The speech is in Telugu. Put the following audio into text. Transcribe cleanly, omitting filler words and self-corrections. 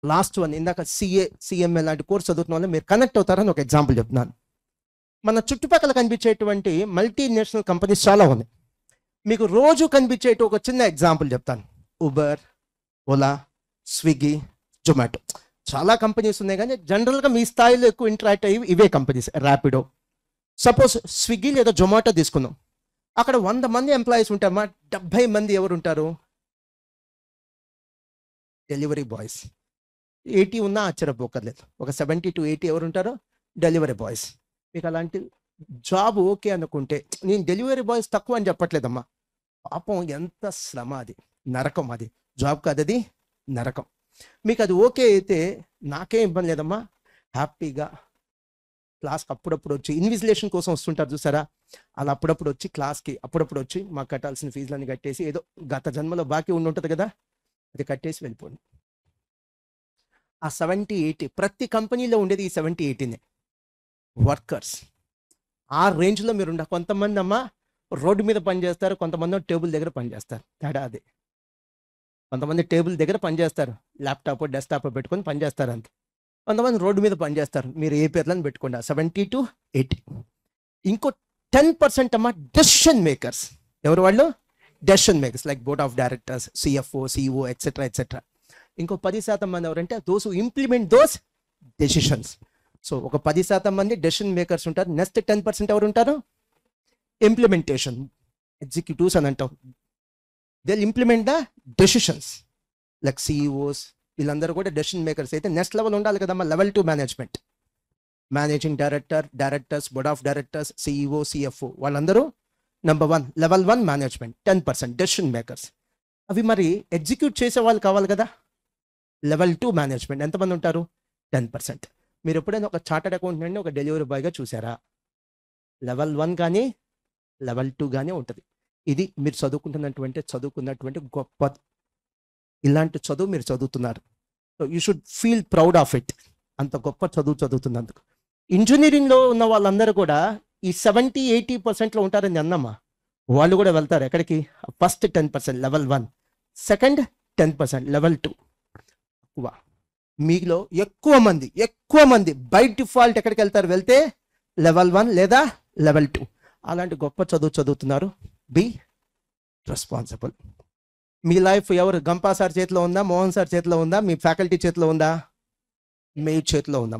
లాస్ట్ వన్ ఇందాక సిఎంఏ లాంటి కోర్స్ చదువుతున్న వాళ్ళు మీరు కనెక్ట్ అవుతారని ఒక ఎగ్జాంపుల్ చెప్తున్నాను. మన చుట్టుపక్కల కనిపించేటువంటి మల్టీనేషనల్ కంపెనీస్ చాలా ఉన్నాయి. మీకు రోజు కనిపించేటి ఒక చిన్న ఎగ్జాంపుల్ చెప్తాను. ఉబర్, ఓలా, స్విగ్గీ, జొమాటో, చాలా కంపెనీస్ ఉన్నాయి. కానీ జనరల్గా మీ స్థాయిలో ఎక్కువ ఇంటరాక్ట్ అయ్యి ఇవే కంపెనీస్. ర్యాపిడో, సపోజ్ స్విగ్గీ లేదా జొమాటో తీసుకుందాం. అక్కడ 100 మంది ఎంప్లాయీస్ ఉంటారమ్మా. 70 మంది ఎవరు ఉంటారు? Delivery boys. 80 ఉన్నా ఆశ్చర్యపోకర్లేదు. ఒక 70 to 80 ఎవరు ఉంటారో డెలివరీ బాయ్స్. మీకు అలాంటి జాబ్ ఓకే అనుకుంటే, నేను డెలివరీ బాయ్స్ తక్కువ అని చెప్పట్లేదమ్మా. పాపం ఎంత శ్రమ, అది నరకం. అది జాబ్ కాదు, అది నరకం. మీకు అది ఓకే అయితే నాకేం ఇబ్బంది లేదమ్మా. హ్యాపీగా క్లాస్కి అప్పుడప్పుడు వచ్చి, ఇన్విజిలేషన్ కోసం వస్తుంటారు చూసారా, అలా అప్పుడప్పుడు వచ్చి క్లాస్కి అప్పుడప్పుడు వచ్చి మాకు కట్టాల్సిన ఫీజులన్నీ కట్టేసి, ఏదో గత జన్మలో బాకీ ఉండి ఉంటుంది కదా, అది కట్టేసి వెళ్ళిపోండి. ఆ 70-80 ప్రతి కంపెనీలో ఉండేది ఈ 70-80నే వర్కర్స్. ఆ రేంజ్లో మీరు ఉండాలి. కొంతమంది అమ్మ రోడ్డు మీద పనిచేస్తారు, కొంతమంది టేబుల్ దగ్గర పనిచేస్తారు. తేడా అదే. కొంతమంది టేబుల్ దగ్గర పనిచేస్తారు, ల్యాప్టాప్ డెస్క్టాప్ పెట్టుకొని పనిచేస్తారు అంతే. కొంతమంది రోడ్డు మీద పనిచేస్తారు. మీరు ఏ పేర్లను పెట్టుకోండి. 70 to 80. ఇంకో 10% అమ్మ డెసిషన్ మేకర్స్. ఎవరు వాళ్ళు? Decision makers like board of directors, CFO, CEO, etcetera etcetera. ఇంకో 10% మంది ఎవరంటే those who implement those decisions. So ఒక 10% మంది డెసిషన్ మేకర్స్ ఉంటారు. నెక్స్ట్ 10% ఎవరు ఉంటారు? ఇంప్లిమెంటేషన్ ఎగ్జిక్యూటివ్స్ అని అంటాం. They implement the decisions like CEOs. వీళ్ళందరూ కూడా డెసిషన్ మేకర్స్. అయితే నెక్స్ట్ లెవెల్ ఉండాలి కదమ్మా, level 2 management. Managing director, directors, board of directors, CEO, CFO, వాళ్ళందరూ number 1 level 1 management. 10% decision makers. అవి మరి ఎగ్జిక్యూట్ చేసే వాళ్ళు కావాలి కదా. లెవెల్ 2 మేనేజ్మెంట్ ఎంతమంది ఉంటారు? 10%. మీరు ఎప్పుడైనా ఒక చార్టర్డ్ అకౌంటెంట్ని ఒక డెలివరీ బాయ్గా చూసారా? లెవెల్ 1 కానీ లెవెల్ 2 కానీ ఉంటుంది. ఇది మీరు చదువుకున్నటువంటి గొప్ప. ఇలాంటి చదువు మీరు చదువుతున్నారు. So you should feel proud of it. అంత గొప్ప చదువు చదువుతున్నందుకు. ఇంజనీరింగ్లో ఉన్న వాళ్ళందరూ కూడా ఈ 70-80%లో ఉంటారని అన్నమ్మా. వాళ్ళు కూడా వెళ్తారు ఎక్కడికి? First 10% level 1, second 10% level 2. మీలో ఎక్కువ మంది బై డిఫాల్ట్ ఎక్కడికి వెళ్తారు? వెళ్తే లెవెల్ 1 లేదా లెవెల్ 2. అలాంటి గొప్ప చదువు చదువుతున్నారు. Be responsible. మీ లైఫ్ ఎవరు? గంపా సార్ చేతిలో ఉందా? మోహన్ సార్ చేతిలో ఉందా? మీ ఫ్యాకల్టీ చేతిలో ఉందా? మీ చేతిలో ఉందా?